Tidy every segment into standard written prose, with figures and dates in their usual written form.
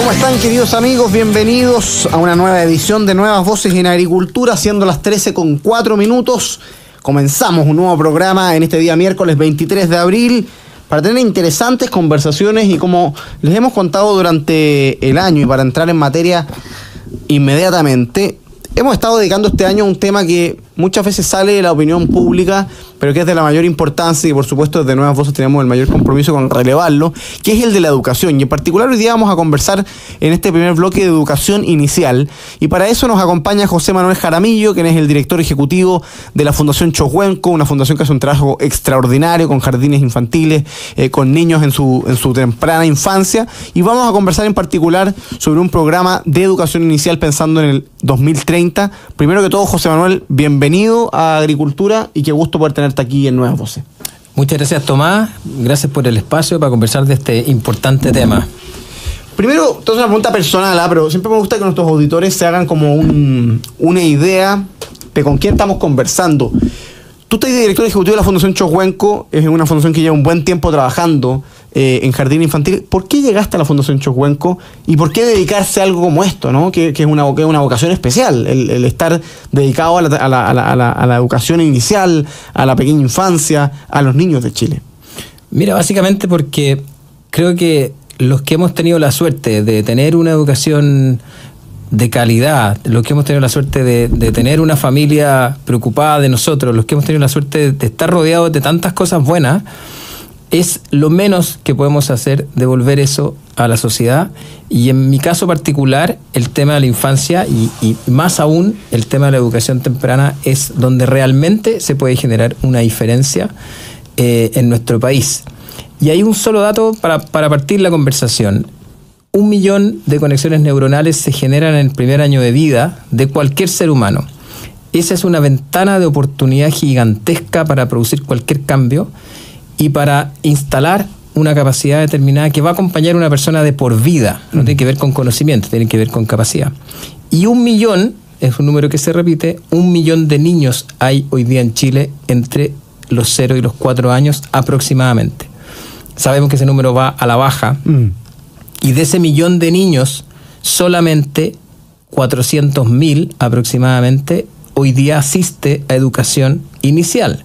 ¿Cómo están, queridos amigos? Bienvenidos a una nueva edición de Nuevas Voces en Agricultura, siendo las 13:04. Comenzamos un nuevo programa en este día miércoles 23 de abril para tener interesantes conversaciones y, como les hemos contado durante el año, y para entrar en materia inmediatamente, hemos estado dedicando este año a un tema que muchas veces sale de la opinión pública, pero que es de la mayor importancia y, por supuesto, desde Nuevas Voces tenemos el mayor compromiso con relevarlo, que es el de la educación. Y en particular hoy día vamos a conversar en este primer bloque de educación inicial, y para eso nos acompaña José Manuel Jaramillo, quien es el director ejecutivo de la Fundación Chocuenco, una fundación que hace un trabajo extraordinario con jardines infantiles, con niños en su temprana infancia, y vamos a conversar en particular sobre un programa de educación inicial pensando en el 2030. Primero que todo, José Manuel, bienvenido a Agricultura y qué gusto poder tenerte aquí en Nuevas Voces. Muchas gracias, Tomás. Gracias por el espacio para conversar de este importante tema. Primero, esto es una pregunta personal, pero siempre me gusta que nuestros auditores se hagan como una idea de con quién estamos conversando. Tú estás director ejecutivo de la Fundación Chocuenco, es una fundación que lleva un buen tiempo trabajando en jardín infantil. ¿Por qué llegaste a la Fundación Chocuenco y por qué dedicarse a algo como esto, ¿no? que es una vocación especial, el estar dedicado a la educación inicial, a la pequeña infancia, a los niños de Chile? Mira, básicamente porque creo que los que hemos tenido la suerte de tener una educación de calidad, los que hemos tenido la suerte de tener una familia preocupada de nosotros, los que hemos tenido la suerte de estar rodeados de tantas cosas buenas, es lo menos que podemos hacer devolver eso a la sociedad. Y en mi caso particular, el tema de la infancia y más aún el tema de la educación temprana es donde realmente se puede generar una diferencia en nuestro país. Y hay un solo dato para partir la conversación. 1 millón de conexiones neuronales se generan en el primer año de vida de cualquier ser humano. Esa es una ventana de oportunidad gigantesca para producir cualquier cambio y para instalar una capacidad determinada que va a acompañar a una persona de por vida. No tiene que ver con conocimiento, tiene que ver con capacidad. Y 1 millón, es un número que se repite, 1 millón de niños hay hoy día en Chile entre los 0 y los 4 años aproximadamente. Sabemos que ese número va a la baja. Y de ese millón de niños, solamente 400.000 aproximadamente hoy día asiste a educación inicial,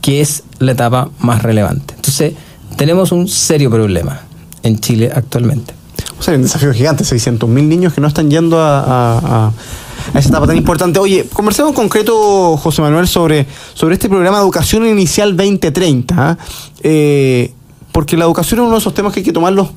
que es la etapa más relevante. Entonces, tenemos un serio problema en Chile actualmente. O sea, hay un desafío gigante, 600.000 niños que no están yendo a esa etapa tan importante. Oye, conversemos en concreto, José Manuel, sobre este programa de Educación Inicial 2030, porque la educación es uno de esos temas que hay que tomarlos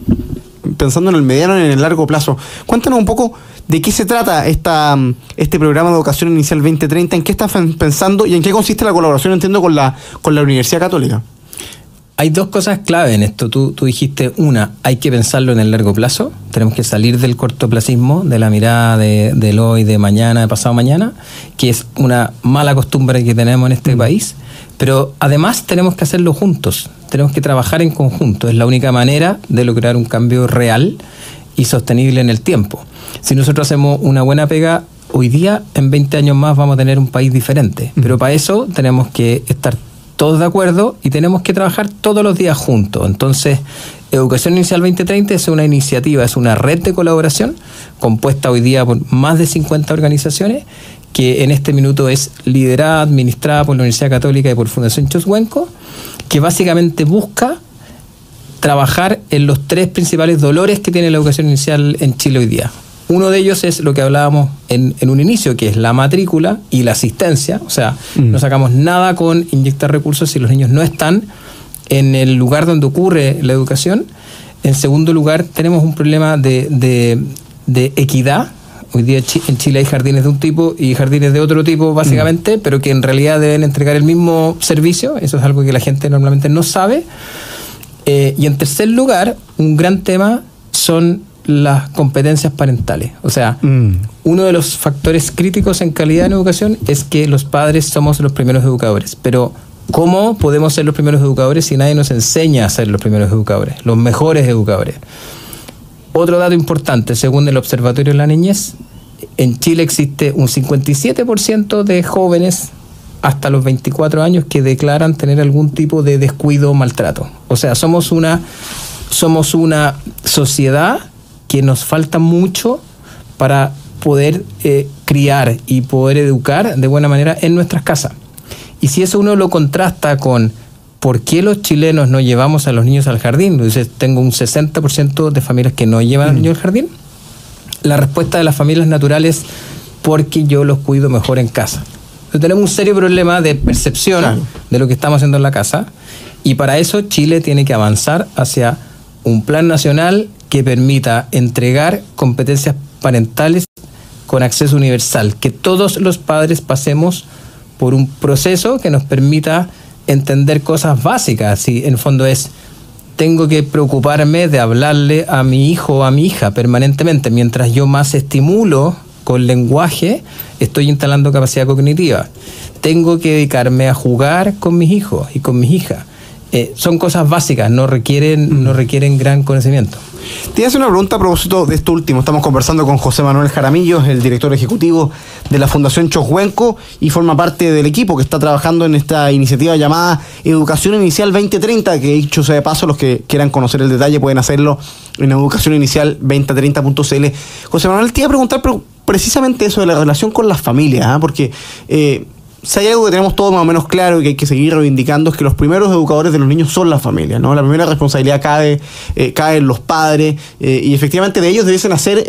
pensando en el mediano y en el largo plazo. Cuéntanos un poco de qué se trata este programa de Educación Inicial 2030, en qué estás pensando y en qué consiste la colaboración, entiendo, con la Universidad Católica. Hay dos cosas clave en esto. Tú dijiste una, hay que pensarlo en el largo plazo. Tenemos que salir del cortoplacismo, de la mirada del hoy, de mañana, de pasado mañana, que es una mala costumbre que tenemos en este país. Pero además tenemos que hacerlo juntos, tenemos que trabajar en conjunto. Es la única manera de lograr un cambio real y sostenible en el tiempo. Si nosotros hacemos una buena pega, hoy día, en 20 años más, vamos a tener un país diferente. Pero para eso tenemos que estar todos de acuerdo y tenemos que trabajar todos los días juntos. Entonces, Educación Inicial 2030 es una iniciativa, es una red de colaboración compuesta hoy día por más de 50 organizaciones, que en este minuto es liderada, administrada por la Universidad Católica y por Fundación Chocuenco, que básicamente busca trabajar en los 3 principales dolores que tiene la educación inicial en Chile hoy día. Uno de ellos es lo que hablábamos en un inicio, que es la matrícula y la asistencia. O sea, no sacamos nada con inyectar recursos si los niños no están en el lugar donde ocurre la educación. En segundo lugar, tenemos un problema de equidad. Hoy día en Chile hay jardines de un tipo y jardines de otro tipo, básicamente, pero que en realidad deben entregar el mismo servicio. Eso es algo que la gente normalmente no sabe. Y en tercer lugar, un gran tema son las competencias parentales. O sea, uno de los factores críticos en calidad en educación es que los padres somos los primeros educadores. Pero ¿cómo podemos ser los primeros educadores si nadie nos enseña a ser los primeros educadores, los mejores educadores? Otro dato importante, según el Observatorio de la Niñez, en Chile existe un 57% de jóvenes hasta los 24 años que declaran tener algún tipo de descuido o maltrato. O sea, somos una sociedad que nos falta mucho para poder criar y poder educar de buena manera en nuestras casas. Y si eso uno lo contrasta con ¿por qué los chilenos no llevamos a los niños al jardín? Entonces, tengo un 60% de familias que no llevan a los niños al jardín. La respuesta de las familias naturales, porque yo los cuido mejor en casa. Entonces, tenemos un serio problema de percepción de lo que estamos haciendo en la casa, y para eso Chile tiene que avanzar hacia un plan nacional que permita entregar competencias parentales con acceso universal, que todos los padres pasemos por un proceso que nos permita entender cosas básicas. Si en el fondo tengo que preocuparme de hablarle a mi hijo o a mi hija permanentemente. Mientras yo más estimulo con lenguaje, estoy instalando capacidad cognitiva. Tengo que dedicarme a jugar con mis hijos y con mis hijas. Son cosas básicas, no requieren gran conocimiento. Te hace una pregunta a propósito de esto último. Estamos conversando con José Manuel Jaramillo, el director ejecutivo de la Fundación Chocuenco, y forma parte del equipo que está trabajando en esta iniciativa llamada Educación Inicial 2030, que dicho sea de paso, los que quieran conocer el detalle pueden hacerlo en educacioninicial2030.cl. José Manuel, te iba a preguntar precisamente eso de la relación con las familias, porque si hay algo que tenemos todos más o menos claro y que hay que seguir reivindicando, es que los primeros educadores de los niños son las familias, ¿no? La primera responsabilidad cae en los padres, y efectivamente de ellos debiesen hacer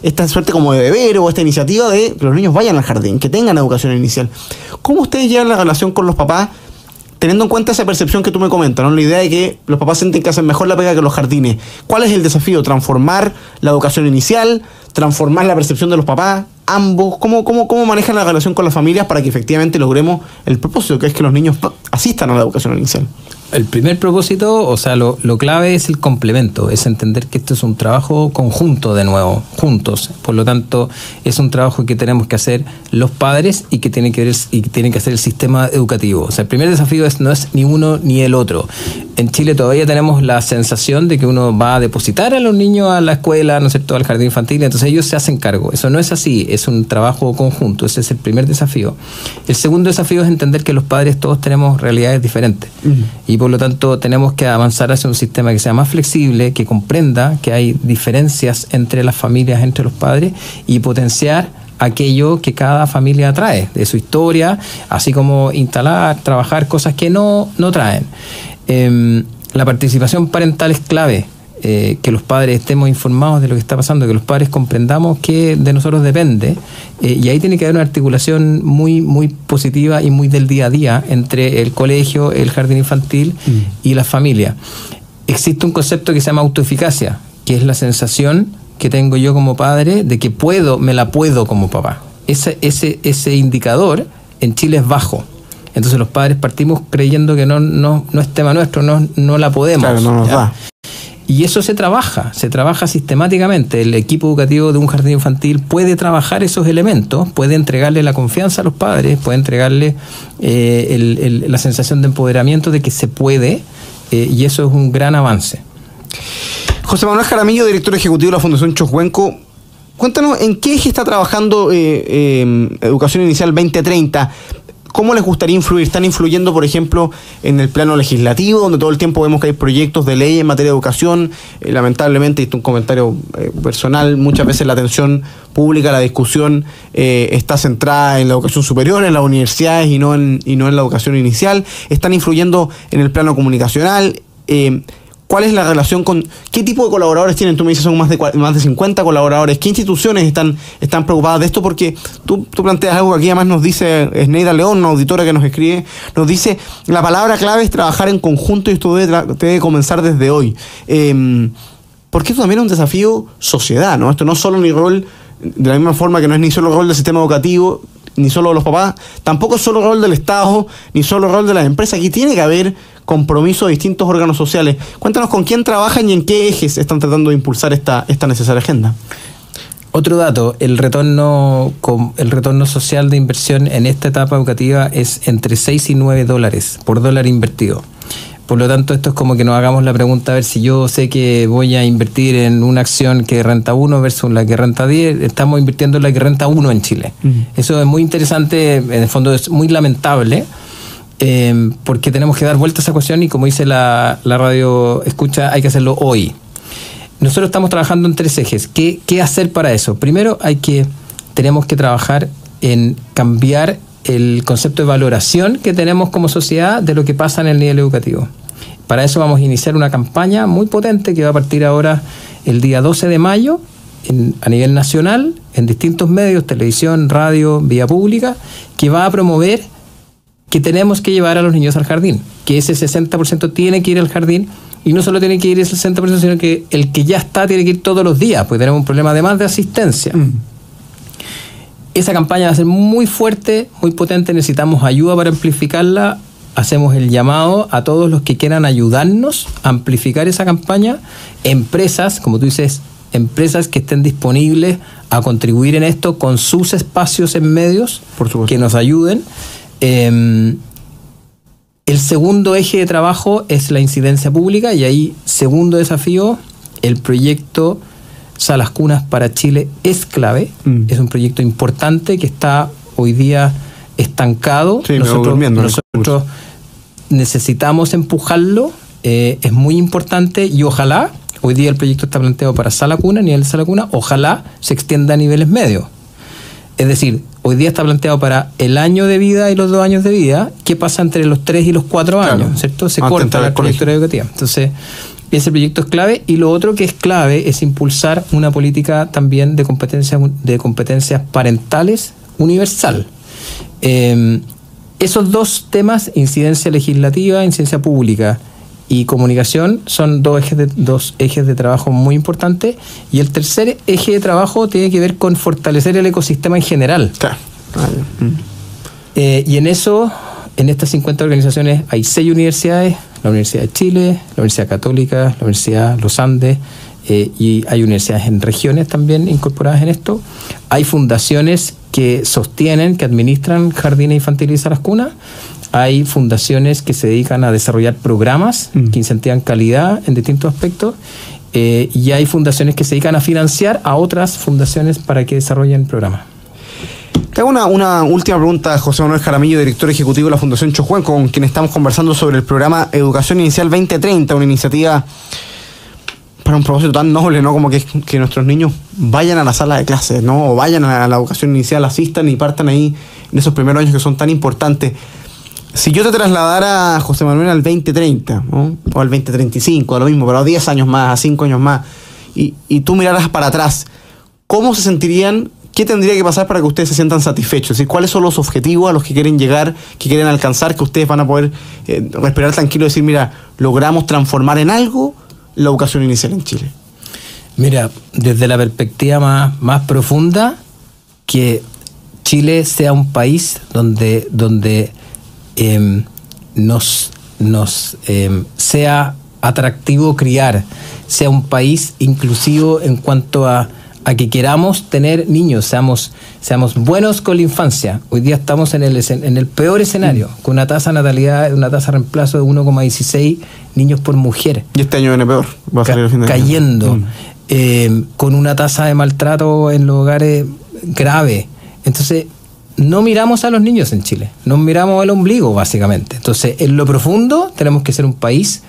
esta suerte como de deber o esta iniciativa de que los niños vayan al jardín, que tengan educación inicial. ¿Cómo ustedes llevan la relación con los papás, teniendo en cuenta esa percepción que tú me comentas, ¿no? La idea de que los papás sienten que hacen mejor la pega que los jardines? ¿Cuál es el desafío? ¿Transformar la educación inicial? ¿Transformar la percepción de los papás? ¿Ambos? ¿Cómo manejan la relación con las familias para que efectivamente logremos el propósito, que es que los niños asistan a la educación inicial? El primer propósito, o sea, lo clave es el complemento, es entender que esto es un trabajo conjunto, de nuevo, juntos. Por lo tanto, es un trabajo que tenemos que hacer los padres y que tiene que hacer el sistema educativo. O sea, el primer desafío no es ni uno ni el otro. En Chile todavía tenemos la sensación de que uno va a depositar a los niños a la escuela, ¿no es cierto?, al jardín infantil, entonces ellos se hacen cargo. Eso no es así, es un trabajo conjunto, ese es el primer desafío. El segundo desafío es entender que los padres todos tenemos realidades diferentes. Y por lo tanto tenemos que avanzar hacia un sistema que sea más flexible, que comprenda que hay diferencias entre las familias, entre los padres, y potenciar aquello que cada familia trae de su historia, así como instalar, trabajar cosas que no traen. La participación parental es clave. Que los padres estemos informados de lo que está pasando, que los padres comprendamos que de nosotros depende, y ahí tiene que haber una articulación muy, muy positiva y muy del día a día entre el colegio, el jardín infantil y la familia. Existe un concepto que se llama autoeficacia, que es la sensación que tengo yo como padre de que me la puedo como papá. Ese indicador en Chile es bajo. Entonces los padres partimos creyendo que no es tema nuestro, no la podemos. Claro, no nos da. Y eso se trabaja sistemáticamente. El equipo educativo de un jardín infantil puede trabajar esos elementos, puede entregarle la confianza a los padres, puede entregarle la sensación de empoderamiento de que se puede, y eso es un gran avance. José Manuel Jaramillo, director ejecutivo de la Fundación Chocuenco, cuéntanos en qué eje está trabajando Educación Inicial 2030. ¿Cómo les gustaría influir? ¿Están influyendo, por ejemplo, en el plano legislativo, donde todo el tiempo vemos que hay proyectos de ley en materia de educación? Lamentablemente, y esto es un comentario personal, muchas veces la atención pública, la discusión está centrada en la educación superior, en las universidades y no en la educación inicial. ¿Están influyendo en el plano comunicacional? ¿Cuál es la relación con qué tipo de colaboradores tienen? Tú me dices son más de 50 colaboradores. ¿Qué instituciones están preocupadas de esto? Porque tú planteas algo que aquí además nos dice Esneida León, una auditora que nos escribe, nos dice, la palabra clave es trabajar en conjunto, y esto debe comenzar desde hoy. Porque esto también es un desafío sociedad, ¿no? Esto no es solo mi rol, de la misma forma que no es ni solo el rol del sistema educativo, ni solo de los papás, tampoco es solo el rol del Estado, ni solo el rol de las empresas. Aquí tiene que haber compromiso de distintos órganos sociales. Cuéntanos con quién trabajan y en qué ejes están tratando de impulsar esta necesaria agenda. Otro dato, el retorno social de inversión en esta etapa educativa es entre $6 y $9 por dólar invertido. Por lo tanto, esto es como que nos hagamos la pregunta, a ver, si yo sé que voy a invertir en una acción que renta 1 versus la que renta 10, estamos invirtiendo en la que renta 1 en Chile. Eso es muy interesante, en el fondo es muy lamentable, porque tenemos que dar vuelta a esa cuestión, y como dice la radio escucha, hay que hacerlo hoy. nosotros estamos trabajando en 3 ejes. ¿Qué hacer para eso? Primero, tenemos que trabajar en cambiar el concepto de valoración que tenemos como sociedad de lo que pasa en el nivel educativo. Para eso vamos a iniciar una campaña muy potente que va a partir ahora el día 12 de mayo a nivel nacional, en distintos medios, televisión, radio, vía pública, que va a promover que tenemos que llevar a los niños al jardín, que ese 60% tiene que ir al jardín, y no solo tiene que ir ese 60%, sino que el que ya está tiene que ir todos los días, porque tenemos un problema además de asistencia. Esa campaña va a ser muy fuerte, muy potente, necesitamos ayuda para amplificarla. Hacemos el llamado a todos los que quieran ayudarnos a amplificar esa campaña, empresas, como tú dices, empresas que estén disponibles a contribuir en esto con sus espacios en medios, que nos ayuden. El segundo eje de trabajo es la incidencia pública, y ahí, segundo desafío, el proyecto Salas Cunas para Chile es clave. Es un proyecto importante que está hoy día estancado. Sí, nosotros necesitamos empujarlo, es muy importante, y ojalá, hoy día el proyecto está planteado para sala cuna, nivel de sala cuna, ojalá se extienda a niveles medios. Es decir, hoy día está planteado para el año de vida y los 2 años de vida. ¿Qué pasa entre los 3 y los 4 años? ¿Cierto? Se corta la trayectoria educativa. Entonces, ese proyecto es clave. Y lo otro que es clave es impulsar una política también de competencias parentales universal. Esos 2 temas, incidencia legislativa, incidencia pública y comunicación, son 2 ejes de trabajo muy importantes. Y el tercer eje de trabajo tiene que ver con fortalecer el ecosistema en general. Claro. Y en eso, en estas 50 organizaciones hay 6 universidades: la Universidad de Chile, la Universidad Católica, la Universidad Los Andes, y hay universidades en regiones también incorporadas en esto. Hay fundaciones que sostienen, que administran jardines infantiles y salas cunas. Hay fundaciones que se dedican a desarrollar programas que incentivan calidad en distintos aspectos, y hay fundaciones que se dedican a financiar a otras fundaciones para que desarrollen programas. Te hago una última pregunta, José Manuel Jaramillo, director ejecutivo de la Fundación Chojuén, con quien estamos conversando sobre el programa Educación Inicial 2030, una iniciativa para un propósito tan noble, ¿no? Como que nuestros niños vayan a la sala de clases, ¿no? O vayan a la educación inicial, asistan y partan ahí en esos primeros años que son tan importantes. Si yo te trasladara, José Manuel, al 2030, ¿no? O al 2035, a lo mismo, pero a 10 años más, a 5 años más, y tú miraras para atrás, ¿cómo se sentirían? ¿Qué tendría que pasar para que ustedes se sientan satisfechos? Es decir, ¿cuáles son los objetivos a los que quieren llegar, que quieren alcanzar, que ustedes van a poder respirar tranquilo y decir, mira, logramos transformar en algo la educación inicial en Chile? Mira, desde la perspectiva más profunda, que Chile sea un país donde nos sea atractivo criar, sea un país inclusivo en cuanto a que queramos tener niños, seamos buenos con la infancia. Hoy día estamos en el peor escenario, con una tasa de natalidad, una tasa de reemplazo de 1,16 niños por mujer. Y este año viene peor, va a salir el fin de año. Cayendo, con una tasa de maltrato en los hogares grave. Entonces, no miramos a los niños en Chile, nos miramos al ombligo, básicamente. Entonces, en lo profundo, tenemos que ser un país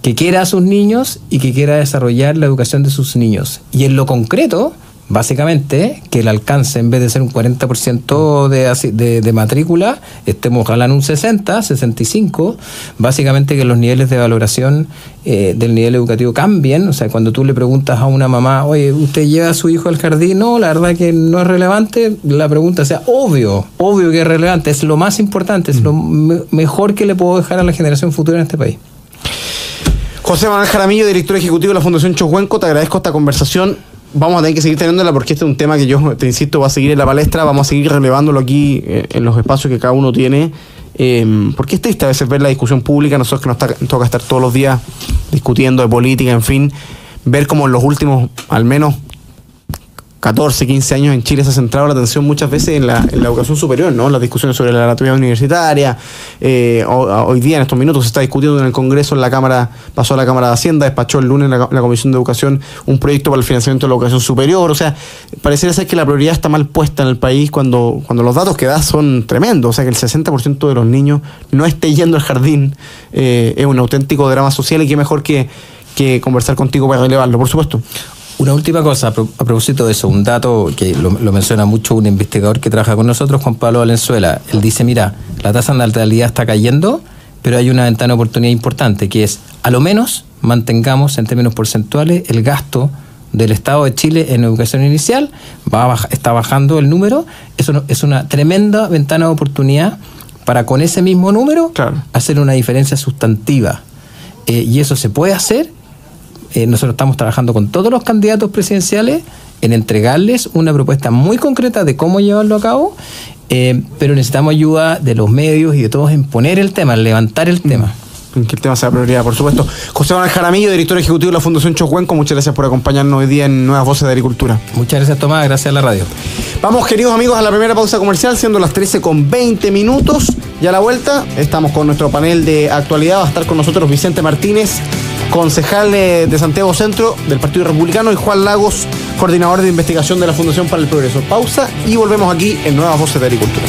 que quiera a sus niños y que quiera desarrollar la educación de sus niños. Y en lo concreto, básicamente, que el alcance, en vez de ser un 40% de matrícula, estemos ojalá en un 60, 65, básicamente que los niveles de valoración del nivel educativo cambien. O sea, cuando tú le preguntas a una mamá, oye, ¿usted lleva a su hijo al jardín? No, la verdad que no es relevante. La pregunta sea, obvio que es relevante, es lo más importante, es lo mejor que le puedo dejar a la generación futura en este país. José Manuel Jaramillo, director ejecutivo de la Fundación Chojuenco, te agradezco esta conversación. Vamos a tener que seguir teniéndola porque este es un tema que yo, te insisto, va a seguir en la palestra. Vamos a seguir relevándolo aquí en los espacios que cada uno tiene. Porque es triste a veces ver la discusión pública. Nosotros que nos toca estar todos los días discutiendo de política, en fin. Ver cómo en los últimos, al menos 14, 15 años en Chile se ha centrado la atención muchas veces en la educación superior, ¿no? Las discusiones sobre la gratuidad universitaria. Hoy día, en estos minutos, se está discutiendo en el Congreso, en la Cámara, pasó a la Cámara de Hacienda, despachó el lunes la Comisión de Educación un proyecto para el financiamiento de la educación superior. O sea, pareciera ser que la prioridad está mal puesta en el país cuando los datos que da son tremendos. O sea, que el 60% de los niños no esté yendo al jardín. Es un auténtico drama social, y qué mejor que que conversar contigo para relevarlo, por supuesto. Una última cosa, a propósito de eso, un dato que lo menciona mucho un investigador que trabaja con nosotros, Juan Pablo Valenzuela. Él dice, mira, la tasa de natalidad está cayendo, pero hay una ventana de oportunidad importante, que es, a lo menos, mantengamos en términos porcentuales el gasto del Estado de Chile en educación inicial, está bajando el número. Eso es una tremenda ventana de oportunidad para con ese mismo número hacer una diferencia sustantiva. Y eso se puede hacer. Nosotros estamos trabajando con todos los candidatos presidenciales en entregarles una propuesta muy concreta de cómo llevarlo a cabo, pero necesitamos ayuda de los medios y de todos en poner el tema, en levantar el tema. Que el tema sea prioridad, por supuesto. José Manuel Jaramillo, director ejecutivo de la Fundación Chocuenco, muchas gracias por acompañarnos hoy día en Nuevas Voces de Agricultura. Muchas gracias, Tomás, gracias a la radio. Vamos, queridos amigos, a la primera pausa comercial, siendo las 13:20. Y a la vuelta estamos con nuestro panel de actualidad. Va a estar con nosotros Vicente Martínez, concejal de Santiago Centro del Partido Republicano, y Juan Lagos, coordinador de investigación de la Fundación para el Progreso. Pausa y volvemos aquí en Nuevas Voces de Agricultura.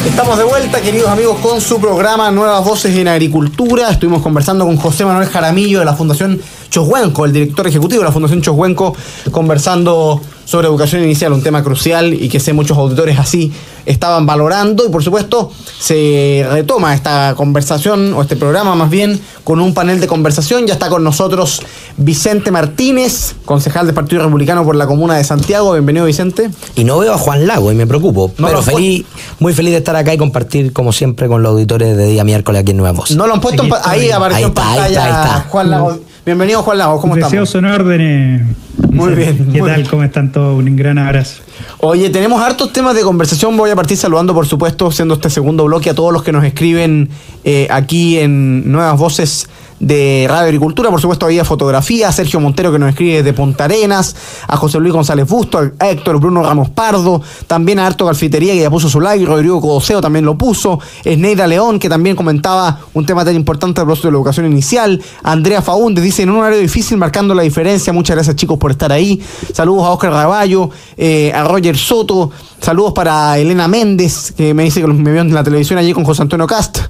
Estamos de vuelta, queridos amigos, con su programa Nuevas Voces en Agricultura. Estuvimos conversando con José Manuel Jaramillo de la Fundación Chocuenco, el director ejecutivo de la Fundación Chocuenco, conversando sobre educación inicial, un tema crucial y que sé muchos auditores así estaban valorando. Y por supuesto se retoma esta conversación, o este programa más bien, con un panel de conversación. Ya está con nosotros Vicente Martínez, concejal del Partido Republicano por la Comuna de Santiago. Bienvenido, Vicente. Y no veo a Juan Lago y me preocupo, no, pero muy feliz de estar acá y compartir como siempre con los auditores de día miércoles aquí en Nuevas Voces. No lo han puesto ahí apareció en pantalla. Ahí está. Juan Lago. Bienvenido, Juan Lago, ¿cómo estamos? Deseos son órdenes. Muy bien. ¿Qué tal? ¿Cómo están todos? Un gran abrazo. Oye, tenemos hartos temas de conversación. Voy a partir saludando, por supuesto, siendo este segundo bloque, a todos los que nos escriben aquí en Nuevas Voces de Radio Agricultura. Por supuesto, había fotografía, a Sergio Montero, que nos escribe de Punta Arenas, a José Luis González Busto, a Héctor Bruno Ramos Pardo, también a Harto Galfitería, que ya puso su like, Rodrigo Codoseo también lo puso, Esneira León, que también comentaba un tema tan importante al propósito de la educación inicial, Andrea Faúndez dice, en un horario difícil, marcando la diferencia. Muchas gracias, chicos, por estar ahí. Saludos a Oscar Raballo, a Roger Soto, saludos para Elena Méndez, que me dice que me vio en la televisión allí con José Antonio Cast.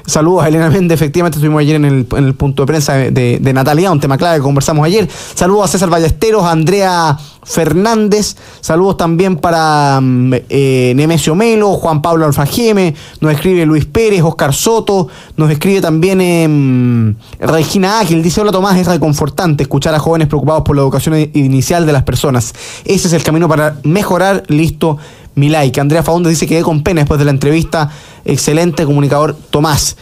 Saludos a Elena Méndez, efectivamente estuvimos ayer en el punto de prensa de natalidad, un tema clave que conversamos ayer. Saludos a César Ballesteros, a Andrea Fernández, saludos también para Nemesio Melo, Juan Pablo Alfajeme, nos escribe Luis Pérez, Oscar Soto, nos escribe también Regina Ágil, dice, hola Tomás, es reconfortante escuchar a jóvenes preocupados por la educación inicial de las personas. Ese es el camino para mejorar, listo, mi like. Andrea Faúndez dice que quedé con pena después de la entrevista, excelente comunicador Tomás.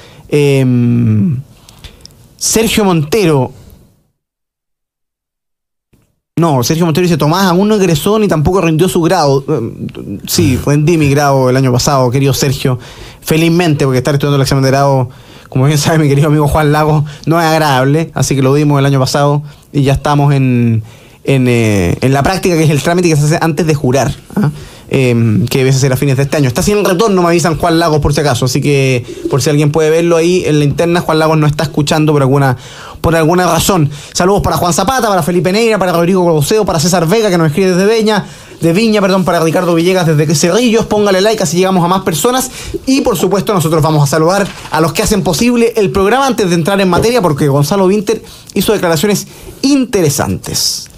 Sergio Montero dice, Tomás aún no egresó ni tampoco rindió su grado. Sí, rendí mi grado el año pasado, querido Sergio, felizmente, porque estar estudiando el examen de grado, como bien sabe mi querido amigo Juan Lagos, no es agradable, así que lo dimos el año pasado y ya estamos en la práctica, que es el trámite que se hace antes de jurar, que debe ser a fines de este año. Está sin retorno, me avisan Juan Lagos por si acaso, así que por si alguien puede verlo ahí en la interna, Juan Lagos no está escuchando por alguna razón. Saludos para Juan Zapata, para Felipe Neira, para Rodrigo Codoseo, para César Vega, que nos escribe desde Viña, para Ricardo Villegas desde Cerrillos. Póngale like así llegamos a más personas. Y por supuesto nosotros vamos a saludar a los que hacen posible el programa antes de entrar en materia, porque Gonzalo Winter hizo declaraciones interesantes.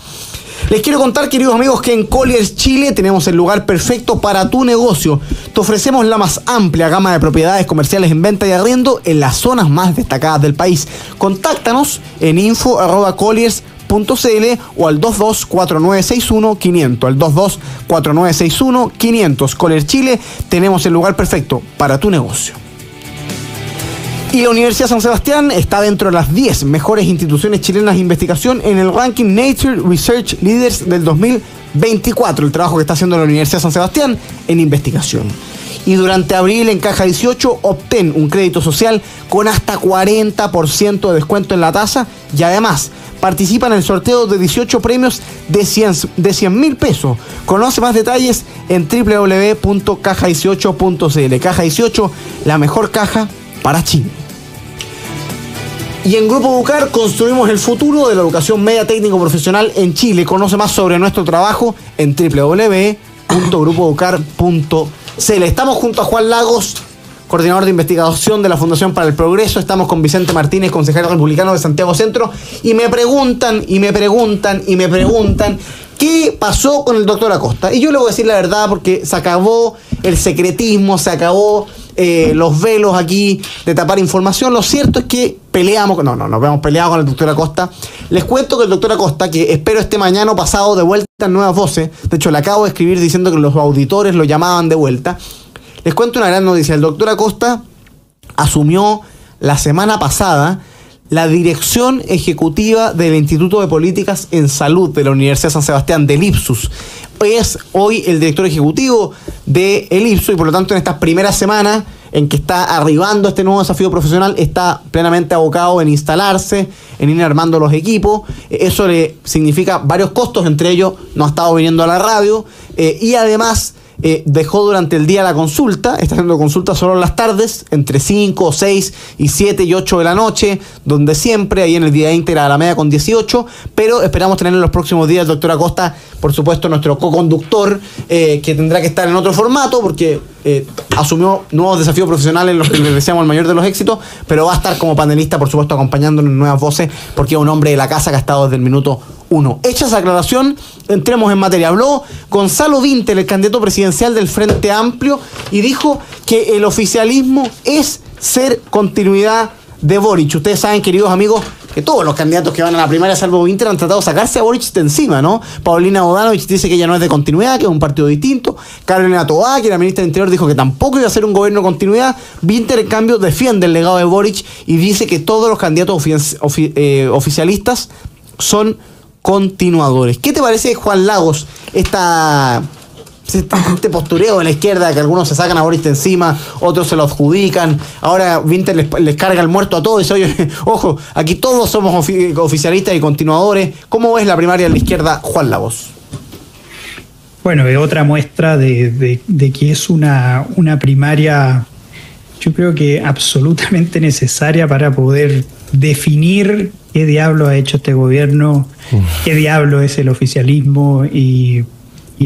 Les quiero contar, queridos amigos, que en Colliers Chile tenemos el lugar perfecto para tu negocio. Te ofrecemos la más amplia gama de propiedades comerciales en venta y arriendo en las zonas más destacadas del país. Contáctanos en info@colliers.cl o al 224961-500. Al 224961-500. Colliers Chile, tenemos el lugar perfecto para tu negocio. Y la Universidad San Sebastián está dentro de las 10 mejores instituciones chilenas de investigación en el ranking Nature Research Leaders del 2024, el trabajo que está haciendo la Universidad San Sebastián en investigación. Y durante abril en Caja 18 obtén un crédito social con hasta 40% de descuento en la tasa y además participa en el sorteo de 18 premios de 100.000 pesos. Conoce más detalles en www.caja18.cl. Caja 18, la mejor caja para Chile. Y en Grupo Educar construimos el futuro de la educación media técnico profesional en Chile. Conoce más sobre nuestro trabajo en www.grupoeducar.cl. Estamos junto a Juan Lagos coordinador de investigación de la Fundación para el Progreso. Estamos con Vicente Martínez, consejero republicano de Santiago Centro, y me preguntan, ¿qué pasó con el doctor Acosta? Y yo le voy a decir la verdad, porque se acabó el secretismo, se acabó los velos aquí de tapar información. Lo cierto es que nos hemos peleado con el doctor Acosta. Les cuento que el doctor Acosta, que espero esté mañana o pasado de vuelta en Nuevas Voces, de hecho le acabo de escribir diciendo que los auditores lo llamaban de vuelta. Les cuento una gran noticia. El doctor Acosta asumió la semana pasada la dirección ejecutiva del Instituto de Políticas en Salud de la Universidad de San Sebastián, del Ipsus. Es hoy el director ejecutivo del Ipsus, y por lo tanto en estas primeras semanas en que está arribando este nuevo desafío profesional, está plenamente abocado en instalarse, en ir armando los equipos. Eso le significa varios costos, entre ellos no ha estado viniendo a la radio, y además dejó durante el día la consulta. Está haciendo consultas solo en las tardes, entre 5, 6 y 7 y 8 de la noche, donde siempre, ahí en el día íntegra a la media con 18, pero esperamos tener en los próximos días el doctor Acosta, por supuesto nuestro co-conductor, que tendrá que estar en otro formato, porque asumió nuevos desafíos profesionales en los que le deseamos el mayor de los éxitos, pero va a estar como panelista, por supuesto, acompañándonos en Nuevas Voces, porque es un hombre de la casa que ha estado desde el minuto 1. Hecha esa aclaración, entremos en materia. Habló Gonzalo Vintel, el candidato presidencial del Frente Amplio, y dijo que el oficialismo es ser continuidad de Boric. Ustedes saben, queridos amigos, que todos los candidatos que van a la primaria, salvo Vintel, han tratado de sacarse a Boric de encima, ¿no? Paulina Bodanovich dice que ella no es de continuidad, que es un partido distinto. Carolina Toá, que la ministra del Interior, dijo que tampoco iba a ser un gobierno de continuidad. Vintel, en cambio, defiende el legado de Boric y dice que todos los candidatos oficialistas son continuadores. ¿Qué te parece, Juan Lagos, este postureo de la izquierda, que algunos se sacan a Boric de encima, otros se lo adjudican? Ahora Vintel les carga el muerto a todos y dice, oye, ojo, aquí todos somos oficialistas y continuadores. ¿Cómo ves la primaria de la izquierda, Juan Lagos? Bueno, es otra muestra de que es una primaria, yo creo que absolutamente necesaria para poder definir qué diablo ha hecho este gobierno, qué diablo es el oficialismo, y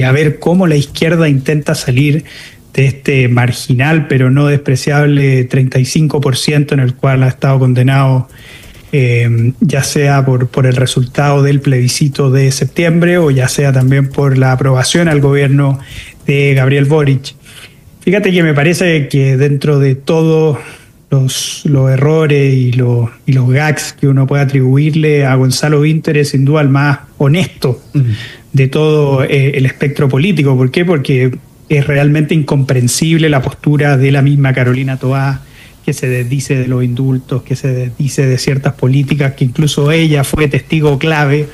a ver cómo la izquierda intenta salir de este marginal pero no despreciable 35% en el cual ha estado condenado, ya sea por el resultado del plebiscito de septiembre o ya sea también por la aprobación al gobierno de Gabriel Boric. Fíjate que me parece que dentro de todos los errores y los gags que uno puede atribuirle a Gonzalo Vintel, es sin duda el más honesto de todo el espectro político. ¿Por qué? Porque es realmente incomprensible la postura de la misma Carolina Toá, que se desdice de los indultos, que se desdice de ciertas políticas que incluso ella fue testigo clave,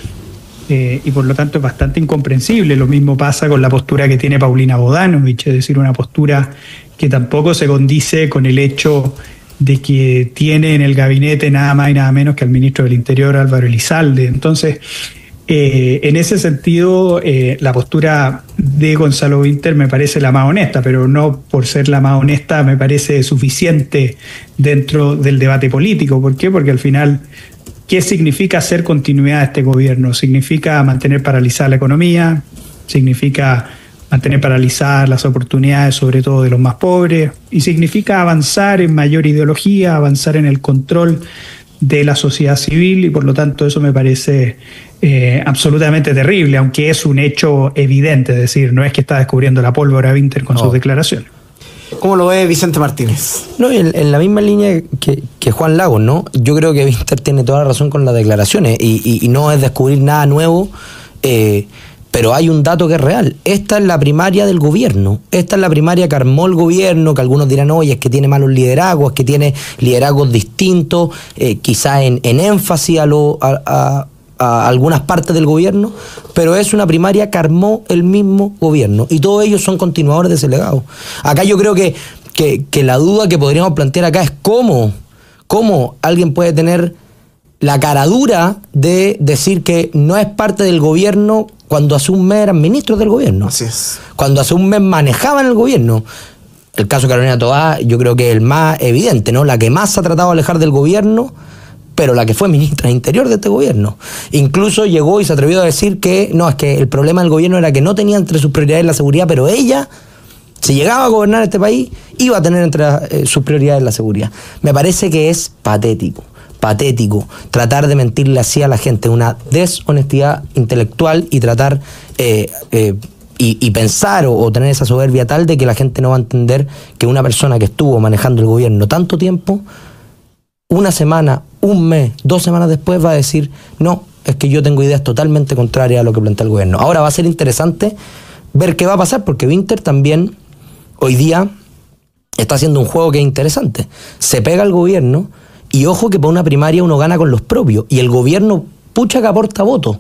y por lo tanto es bastante incomprensible. Lo mismo pasa con la postura que tiene Paulina Bodanovich, es decir, una postura que tampoco se condice con el hecho de que tiene en el gabinete nada más y nada menos que al ministro del Interior, Álvaro Elizalde. Entonces, en ese sentido, la postura de Gonzalo Vintel me parece la más honesta, pero no por ser la más honesta me parece suficiente dentro del debate político. ¿Por qué? Porque al final, ¿qué significa hacer continuidad a este gobierno? Significa mantener paralizada la economía, significa mantener paralizadas las oportunidades, sobre todo de los más pobres, y significa avanzar en mayor ideología, avanzar en el control de la sociedad civil, y por lo tanto eso me parece absolutamente terrible, aunque es un hecho evidente. Es decir, no es que está descubriendo la pólvora Vintel con sus declaraciones. ¿Cómo lo ve Vicente Martínez? No, en la misma línea que Juan Lagos, ¿no? Yo creo que Vintel tiene toda la razón con las declaraciones, y no es descubrir nada nuevo, pero hay un dato que es real. Esta es la primaria del gobierno. Esta es la primaria que armó el gobierno, que algunos dirán, oye, es que tiene malos liderazgos, es que tiene liderazgos distintos, quizás en énfasis a algunas partes del gobierno, pero es una primaria que armó el mismo gobierno, y todos ellos son continuadores de ese legado. Acá yo creo que la duda que podríamos plantear acá es cómo alguien puede tener la caradura de decir que no es parte del gobierno cuando hace un mes eran ministros del gobierno. Así es. Cuando hace un mes manejaban el gobierno. El caso de Carolina Toá yo creo que es el más evidente, ¿no? La que más se ha tratado de alejar del gobierno, pero la que fue ministra de Interior de este gobierno. Incluso llegó y se atrevió a decir que no, es que el problema del gobierno era que no tenía entre sus prioridades la seguridad, pero ella Si llegaba a gobernar este país, iba a tener entre sus prioridades la seguridad. Me parece que es patético tratar de mentirle así a la gente, una deshonestidad intelectual y tratar y pensar o tener esa soberbia tal de que la gente no va a entender que una persona que estuvo manejando el gobierno tanto tiempo, una semana, un mes, 2 semanas después va a decir, no, es que yo tengo ideas totalmente contrarias a lo que plantea el gobierno. Ahora va a ser interesante ver qué va a pasar, porque Winter también hoy día está haciendo un juego que es interesante. Se pega al gobierno y ojo que para una primaria uno gana con los propios y el gobierno pucha que aporta votos.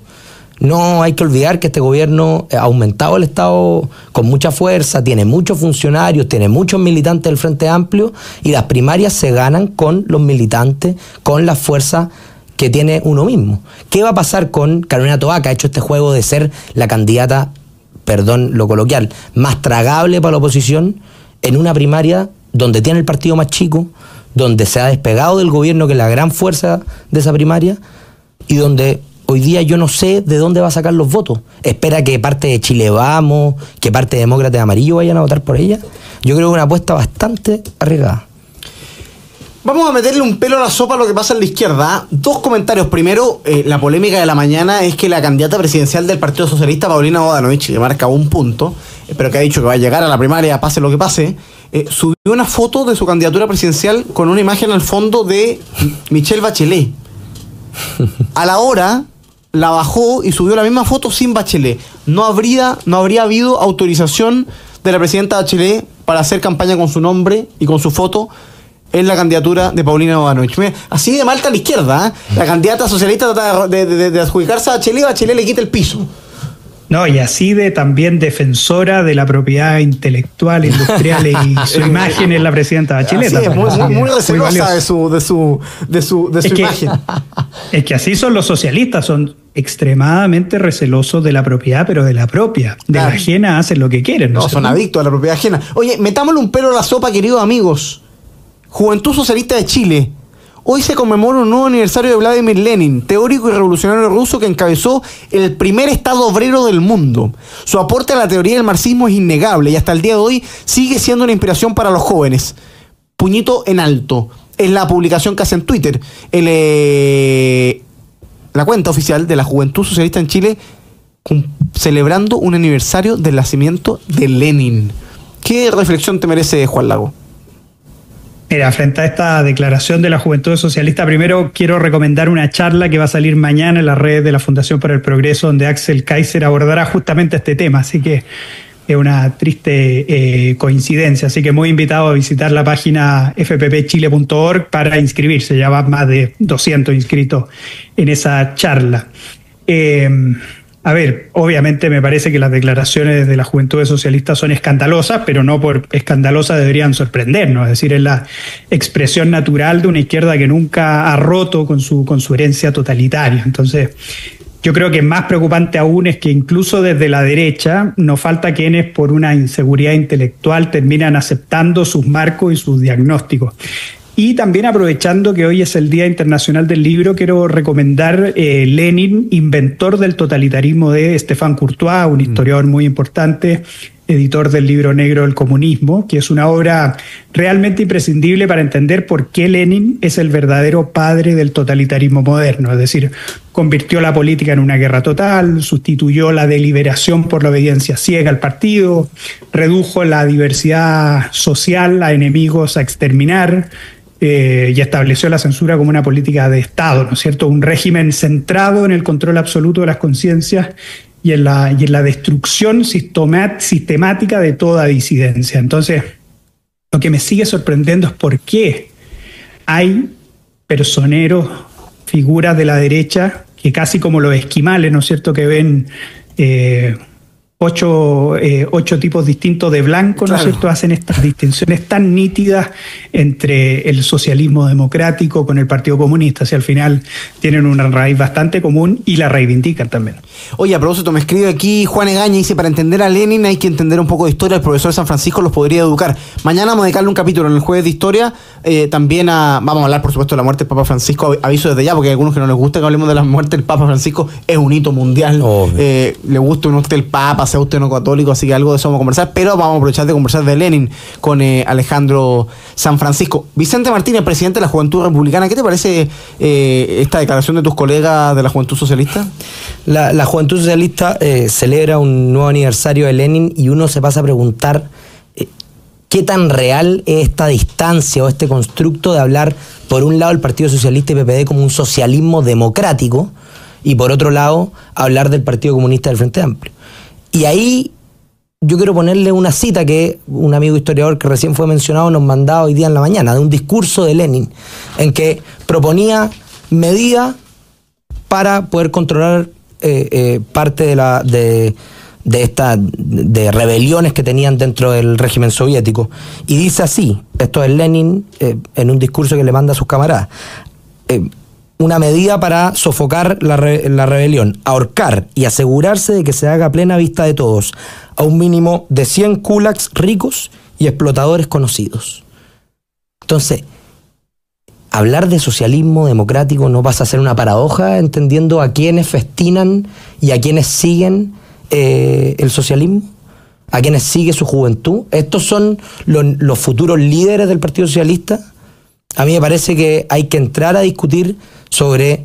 No hay que olvidar que este gobierno ha aumentado el Estado con mucha fuerza, tiene muchos funcionarios, tiene muchos militantes del Frente Amplio y las primarias se ganan con los militantes, con las fuerzas que tiene uno mismo. ¿Qué va a pasar con Carolina Toá, que ha hecho este juego de ser la candidata, perdón lo coloquial, más tragable para la oposición en una primaria donde tiene el partido más chico, donde se ha despegado del gobierno, que es la gran fuerza de esa primaria, y donde hoy día yo no sé de dónde va a sacar los votos? ¿Espera que parte de Chile Vamos, que parte de Demócratas Amarillo vayan a votar por ella? Yo creo que es una apuesta bastante arriesgada. Vamos a meterle un pelo a la sopa a lo que pasa en la izquierda. 2 comentarios. Primero, la polémica de la mañana es que la candidata presidencial del Partido Socialista, Paulina Bodanovich, que marca un punto, pero que ha dicho que va a llegar a la primaria, pase lo que pase, subió una foto de su candidatura presidencial con una imagen al fondo de Michelle Bachelet. A la hora la bajó y subió la misma foto sin Bachelet. No habría habido autorización de la presidenta Bachelet para hacer campaña con su nombre y con su foto en la candidatura de Paulina Bodanovich. Así de mal está la izquierda, ¿eh? La candidata socialista trata de adjudicarse a Bachelet le quita el piso. No, y así de también defensora de la propiedad intelectual, industrial y su imagen es la presidenta Bachelet. Sí, es muy recelosa de su imagen. Es que así son los socialistas, son extremadamente recelosos de la propiedad, pero de la propia. De la ajena hacen lo que quieren. No, son adictos a la propiedad ajena. Oye, metámosle un pelo a la sopa, queridos amigos. Juventud Socialista de Chile. Hoy se conmemora un nuevo aniversario de Vladimir Lenin, teórico y revolucionario ruso que encabezó el primer Estado obrero del mundo. Su aporte a la teoría del marxismo es innegable y hasta el día de hoy sigue siendo una inspiración para los jóvenes. Puñito en alto. Es la publicación que hace en Twitter. La cuenta oficial de la Juventud Socialista en Chile celebrando un aniversario del nacimiento de Lenin. ¿Qué reflexión te merece, Juan Lago? Mira, frente a esta declaración de la Juventud Socialista, primero quiero recomendar una charla que va a salir mañana en las redes de la Fundación para el Progreso, donde Axel Kaiser abordará justamente este tema, así que es una triste coincidencia, así que muy invitado a visitar la página fppchile.org para inscribirse, ya van más de 200 inscritos en esa charla. A ver, obviamente me parece que las declaraciones de la Juventud Socialista son escandalosas, pero no por escandalosas deberían sorprendernos. Es decir, es la expresión natural de una izquierda que nunca ha roto con su herencia totalitaria. Entonces, yo creo que más preocupante aún es que incluso desde la derecha nos falta quienes por una inseguridad intelectual terminan aceptando sus marcos y sus diagnósticos. Y también aprovechando que hoy es el Día Internacional del Libro, quiero recomendar Lenin, inventor del totalitarismo, de Stéphane Courtois, un historiador muy importante, editor del libro negro del comunismo, que es una obra realmente imprescindible para entender por qué Lenin es el verdadero padre del totalitarismo moderno. Es decir, convirtió la política en una guerra total, sustituyó la deliberación por la obediencia ciega al partido, redujo la diversidad social a enemigos a exterminar, y estableció la censura como una política de Estado, ¿no es cierto? Un régimen centrado en el control absoluto de las conciencias y en la destrucción sistemática de toda disidencia. Entonces, lo que me sigue sorprendiendo es por qué hay personeros, figuras de la derecha, que casi como los esquimales, ¿no es cierto?, que ven ocho tipos distintos de blanco, ¿no es cierto?, hacen estas distinciones tan nítidas entre el socialismo democrático con el Partido Comunista. Si al final tienen una raíz bastante común y la reivindican también. Oye, a propósito, me escribe aquí Juan Egaña, dice: para entender a Lenin hay que entender un poco de historia, el profesor San Francisco los podría educar. Mañana vamos a dedicarle un capítulo en el jueves de historia, también vamos a hablar, por supuesto, de la muerte del Papa Francisco. Aviso desde ya, porque hay algunos que no les gusta que hablemos de la muerte del Papa Francisco, es un hito mundial. Le gusta o no a usted el Papa, sea usted no católico, así que algo de eso vamos a conversar, pero vamos a aprovechar de conversar de Lenin con Alejandro San Francisco. Vicente Martínez, presidente de la Juventud Republicana, ¿qué te parece esta declaración de tus colegas de la Juventud Socialista? La Juventud Socialista celebra un nuevo aniversario de Lenin y uno se pasa a preguntar qué tan real es esta distancia o este constructo de hablar, por un lado, el Partido Socialista y PPD como un socialismo democrático, y por otro lado, hablar del Partido Comunista del Frente Amplio. Y ahí yo quiero ponerle una cita que un amigo historiador que recién fue mencionado nos mandaba hoy día en la mañana, de un discurso de Lenin, en que proponía medidas para poder controlar parte de rebeliones que tenían dentro del régimen soviético. Y dice así, esto es Lenin en un discurso que le manda a sus camaradas, una medida para sofocar la rebelión: ahorcar y asegurarse de que se haga a plena vista de todos, a un mínimo de 100 kulaks ricos y explotadores conocidos. Entonces, hablar de socialismo democrático no pasa a ser una paradoja, entendiendo a quienes festinan y a quienes siguen el socialismo, a quienes sigue su juventud. Estos son los futuros líderes del Partido Socialista. A mí me parece que hay que entrar a discutir sobre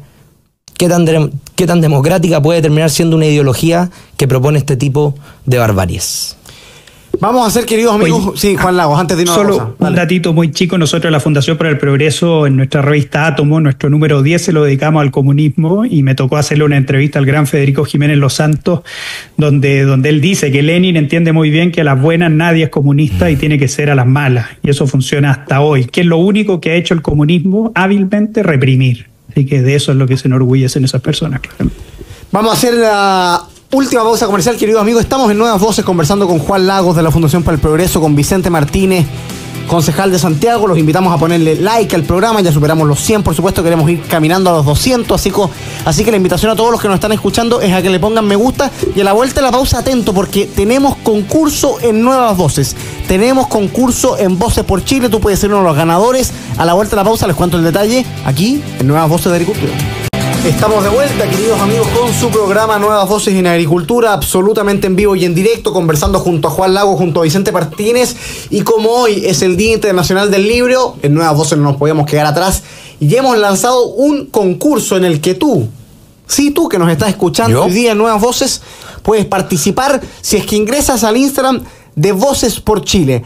qué tan democrática puede terminar siendo una ideología que propone este tipo de barbaries. Vamos a hacer, queridos amigos, sí, Juan Lagos, antes de irnos solo a un datito muy chico. Nosotros, la Fundación para el Progreso, en nuestra revista Átomo, nuestro número 10 se lo dedicamos al comunismo, y me tocó hacerle una entrevista al gran Federico Jiménez Los Santos, donde él dice que Lenin entiende muy bien que a las buenas nadie es comunista y tiene que ser a las malas, y eso funciona hasta hoy, que es lo único que ha hecho el comunismo hábilmente: reprimir. Así que de eso es lo que se enorgullecen esas personas, claramente. Vamos a hacer la última pausa comercial, queridos amigos. Estamos en Nuevas Voces conversando con Juan Lagos de la Fundación para el Progreso, con Vicente Martínez, concejal de Santiago. Los invitamos a ponerle like al programa. Ya superamos los 100, por supuesto, queremos ir caminando a los 200, así que la invitación a todos los que nos están escuchando es a que le pongan me gusta, y a la vuelta de la pausa atento, porque tenemos concurso en Nuevas Voces, tenemos concurso en Voces por Chile. Tú puedes ser uno de los ganadores. A la vuelta de la pausa les cuento el detalle aquí en Nuevas Voces de Agricultura. Estamos de vuelta, queridos amigos, con su programa Nuevas Voces en Agricultura, absolutamente en vivo y en directo, conversando junto a Juan Lagos, junto a Vicente Martínez. Y como hoy es el Día Internacional del Libro, en Nuevas Voces no nos podíamos quedar atrás, y hemos lanzado un concurso en el que tú que nos estás escuchando hoy día en Nuevas Voces, puedes participar si es que ingresas al Instagram de Voces por Chile,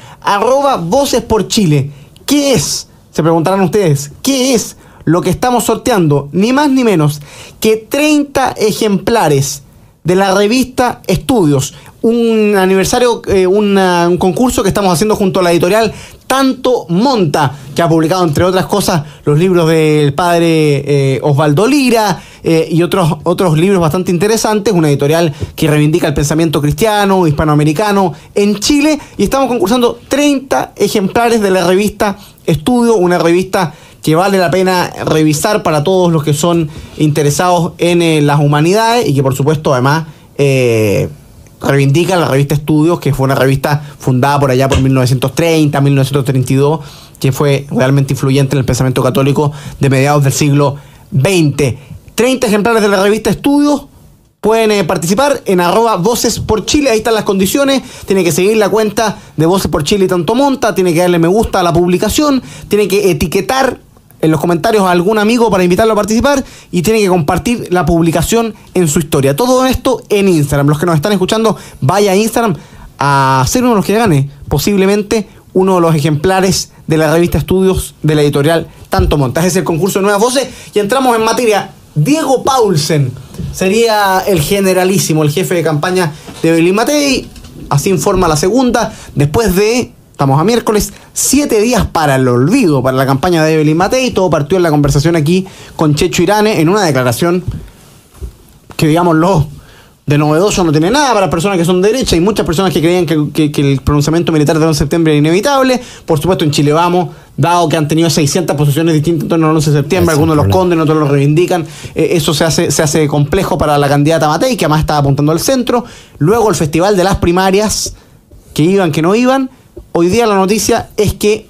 @Voces por Chile. ¿Qué es? Se preguntarán ustedes, ¿qué es lo que estamos sorteando? Ni más ni menos que 30 ejemplares de la revista Estudios, un aniversario, un concurso que estamos haciendo junto a la editorial Tanto Monta, que ha publicado, entre otras cosas, los libros del padre Osvaldo Lira y otros libros bastante interesantes. Una editorial que reivindica el pensamiento cristiano, hispanoamericano en Chile, y estamos concursando 30 ejemplares de la revista Estudio, una revista que vale la pena revisar para todos los que son interesados en las humanidades, y que por supuesto además reivindica la revista Estudios, que fue una revista fundada por allá por 1930, 1932, que fue realmente influyente en el pensamiento católico de mediados del siglo XX. 30 ejemplares de la revista Estudios. Pueden participar en @Voces por Chile, ahí están las condiciones. Tiene que seguir la cuenta de Voces por Chile y Tanto Monta, tiene que darle me gusta a la publicación, tiene que etiquetar en los comentarios a algún amigo para invitarlo a participar, y tiene que compartir la publicación en su historia. Todo esto en Instagram. Los que nos están escuchando, vaya a Instagram a ser uno de los que gane posiblemente uno de los ejemplares de la revista Estudios de la editorial Tanto Monta. Ese es el concurso de Nuevas Voces, y entramos en materia. Diego Paulsen sería el generalísimo, el jefe de campaña de Evelyn Matei. Así informa La Segunda, después de, estamos a miércoles, 7 días para el olvido para la campaña de Evelyn Matei. Todo partió en la conversación aquí con Checho Irane, en una declaración que, digámoslo, de novedoso no tiene nada para las personas que son de derecha. Hay muchas personas que creían que el pronunciamiento militar del 11 de septiembre era inevitable. Por supuesto, en Chile Vamos, dado que han tenido 600 posiciones distintas en torno al 11 de septiembre, algunos los condenan, otros los reivindican. Eso se hace complejo para la candidata Matei, que además estaba apuntando al centro. Luego el festival de las primarias, que iban, que no iban. Hoy día la noticia es que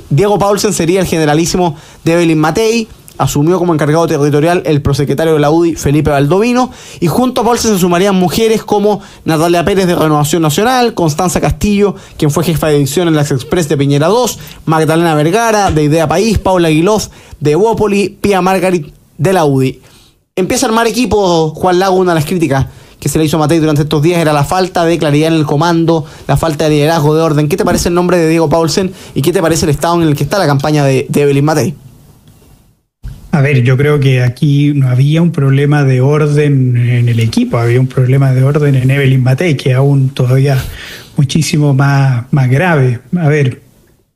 Diego Paulsen sería el generalísimo de Evelyn Matei. asumió como encargado territorial el prosecretario de la UDI, Felipe Baldovino, y junto a Paulsen se sumarían mujeres como Natalia Pérez de Renovación Nacional, Constanza Castillo, quien fue jefa de edición en las Express de Piñera 2, Magdalena Vergara de Idea País, Paula Aguiloz de Evópoli, Pía Margarit de la UDI. Empieza a armar equipo Juan Lago. Una de las críticas que se le hizo a Matei durante estos días era la falta de claridad en el comando, la falta de liderazgo, de orden. ¿Qué te parece el nombre de Diego Paulsen y qué te parece el estado en el que está la campaña de Evelyn Matei? A ver, yo creo que aquí no había un problema de orden en el equipo, había un problema de orden en Evelyn Matei, que aún todavía muchísimo más grave. A ver,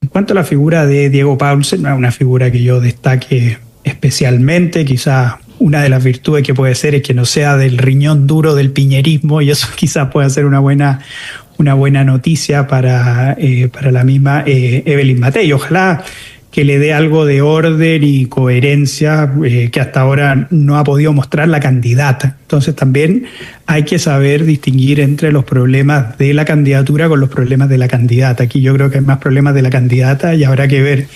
en cuanto a la figura de Diego Paulsen, una figura que yo destaque especialmente, quizás una de las virtudes que puede ser es que no sea del riñón duro del piñerismo, y eso quizás pueda ser una buena noticia para la misma Evelyn Matei. Ojalá que le dé algo de orden y coherencia que hasta ahora no ha podido mostrar la candidata. Entonces también hay que saber distinguir entre los problemas de la candidatura con los problemas de la candidata. Aquí yo creo que hay más problemas de la candidata y habrá que ver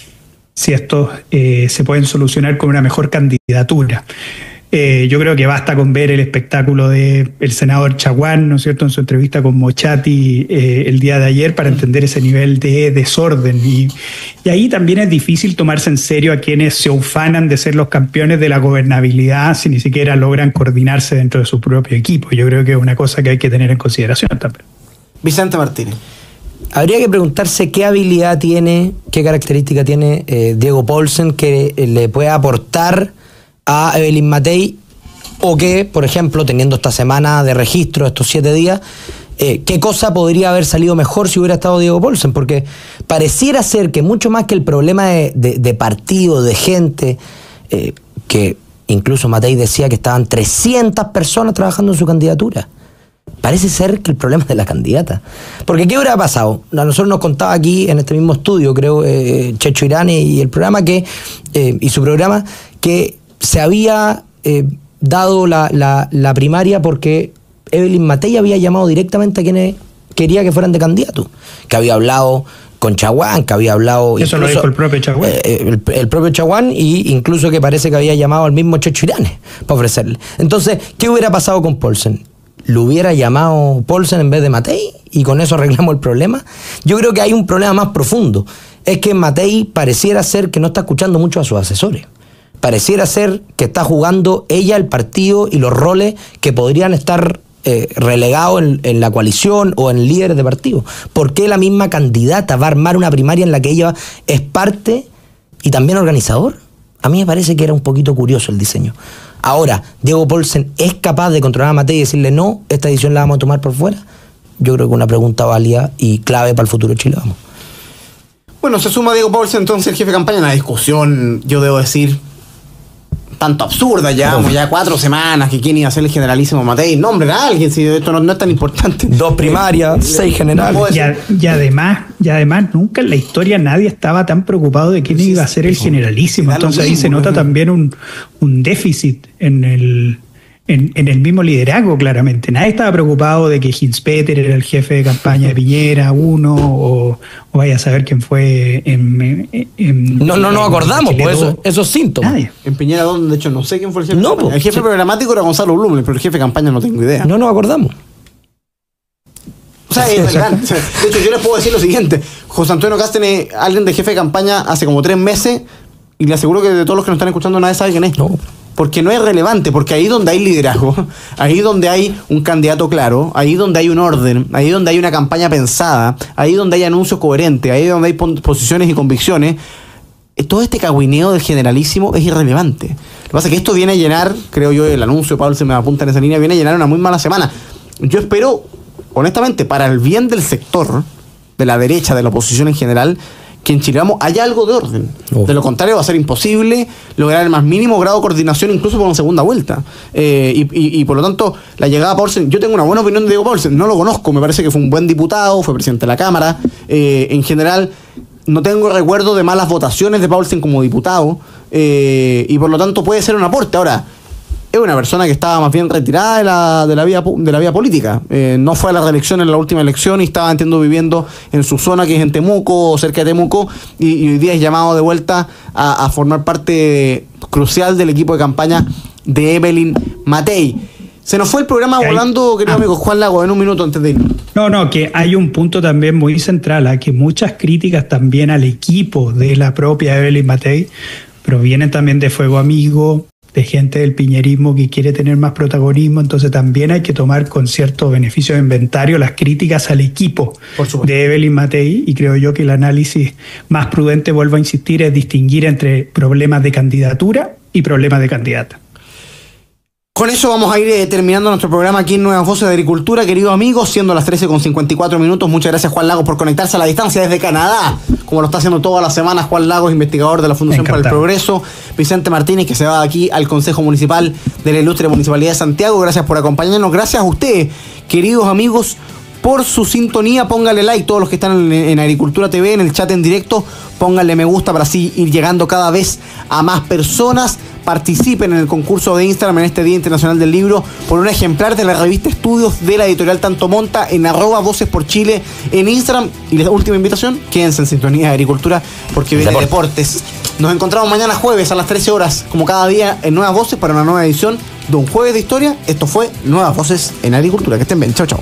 si estos se pueden solucionar con una mejor candidatura. Yo creo que basta con ver el espectáculo del senador Chaguán, ¿no es cierto?, en su entrevista con Mochati el día de ayer para entender ese nivel de desorden. Y ahí también es difícil tomarse en serio a quienes se ufanan de ser los campeones de la gobernabilidad si ni siquiera logran coordinarse dentro de su propio equipo. Yo creo que es una cosa que hay que tener en consideración también. Vicente Martínez. Habría que preguntarse qué habilidad tiene, qué característica tiene Diego Paulsen que le puede aportar a Evelyn Matei, o que, por ejemplo, teniendo esta semana de registro, estos 7 días, qué cosa podría haber salido mejor si hubiera estado Diego Paulsen, porque pareciera ser que mucho más que el problema de partido, de gente, que incluso Matei decía que estaban 300 personas trabajando en su candidatura. Parece ser que el problema es de la candidata. Porque ¿qué hubiera pasado? A nosotros nos contaba aquí en este mismo estudio, creo, Checho Irane y el programa y su programa, que se había dado la primaria porque Evelyn Matei había llamado directamente a quienes quería que fueran de candidato, que había hablado con Chaguán, que había hablado... Eso lo dijo el propio Chaguán. El propio Chaguán, y incluso que parece que había llamado al mismo Checho Irane para ofrecerle. Entonces, ¿qué hubiera pasado con Paulsen? ¿Lo hubiera llamado Paulsen en vez de Matei y con eso arreglamos el problema? Yo creo que hay un problema más profundo. Es que Matei pareciera ser que no está escuchando mucho a sus asesores. Pareciera ser que está jugando ella el partido y los roles que podrían estar relegados en la coalición o en líderes de partido. ¿Por qué la misma candidata va a armar una primaria en la que ella es parte y también organizador? A mí me parece que era un poquito curioso el diseño. Ahora, ¿Diego Paulsen es capaz de controlar a Matei y decirle no, esta edición la vamos a tomar por fuera? Yo creo que es una pregunta válida y clave para el futuro de Chile. Vamos. Bueno, se suma Diego Paulsen, entonces el jefe de campaña, en la discusión, yo debo decir, tanto absurda ya, ya 4 semanas, que quién iba a ser el generalísimo Matei. Nombren a alguien, si esto no es tan importante. 2 primarias, 6 generales. Y además, nunca en la historia nadie estaba tan preocupado de quién iba a ser el generalísimo. Entonces ahí se nota también un déficit en el mismo liderazgo, claramente. Nadie estaba preocupado de que Hinspeter era el jefe de campaña de Piñera, o vaya a saber quién fue no nos acordamos, pues esos síntomas. Nadie. En Piñera 2, de hecho, no sé quién fue el jefe. No, el jefe programático era Gonzalo Blumen, pero el jefe de campaña no tengo idea. No nos acordamos. O sea, es verdad. De hecho, yo les puedo decir lo siguiente. José Antonio Cast tiene alguien de jefe de campaña hace como 3 meses, y le aseguro que de todos los que nos están escuchando nadie sabe quién es. No. Porque no es relevante, porque ahí donde hay liderazgo, ahí donde hay un candidato claro, ahí donde hay un orden, ahí donde hay una campaña pensada, ahí donde hay anuncios coherentes, ahí donde hay posiciones y convicciones, todo este cagüineo del generalísimo es irrelevante. Lo que pasa es que esto viene a llenar, creo yo, el anuncio, Pablo se me apunta en esa línea, viene a llenar una muy mala semana. Yo espero, honestamente, para el bien del sector, de la derecha, de la oposición en general, que en Chile Vamos haya algo de orden. De lo contrario va a ser imposible lograr el más mínimo grado de coordinación incluso por una segunda vuelta. Y por lo tanto, la llegada a Paulsen, yo tengo una buena opinión de Diego Paulsen, no lo conozco, me parece que fue un buen diputado, fue presidente de la Cámara. En general, no tengo recuerdo de malas votaciones de Paulsen como diputado, y por lo tanto puede ser un aporte. Ahora, es una persona que estaba más bien retirada de la vía política. No fue a la reelección en la última elección y estaba, entiendo, viviendo en su zona, que es en Temuco, o cerca de Temuco, y hoy día es llamado de vuelta a formar parte crucial del equipo de campaña de Evelyn Matei. Se nos fue el programa volando, querido amigo Juan Lago, en un minuto antes de irnos. No, que hay un punto también muy central, que muchas críticas también al equipo de la propia Evelyn Matei provienen también de Fuego Amigo, de gente del piñerismo que quiere tener más protagonismo. Entonces también hay que tomar con cierto beneficio de inventario las críticas al equipo de Evelyn Matei, y creo yo que el análisis más prudente, vuelvo a insistir, es distinguir entre problemas de candidatura y problemas de candidata. Con eso vamos a ir terminando nuestro programa aquí en Nuevas Voces de Agricultura, queridos amigos, siendo las 13:54. Muchas gracias, Juan Lagos, por conectarse a la distancia desde Canadá, como lo está haciendo todas las semanas. Juan Lagos, investigador de la Fundación para el Progreso. Vicente Martínez, que se va aquí al Consejo Municipal de la Ilustre Municipalidad de Santiago. Gracias por acompañarnos. Gracias a ustedes, queridos amigos, por su sintonía. Pónganle like, todos los que están en Agricultura TV, en el chat en directo. Pónganle me gusta para así ir llegando cada vez a más personas. Participen en el concurso de Instagram en este Día Internacional del Libro por un ejemplar de la revista Estudios de la editorial Tanto Monta en @Voces por Chile en Instagram. Y la última invitación, quédense en sintonía de Agricultura porque viene Deportes. Nos encontramos mañana jueves a las 13 horas, como cada día, en Nuevas Voces para una nueva edición de un Jueves de Historia. Esto fue Nuevas Voces en Agricultura. Que estén bien. Chao, chao.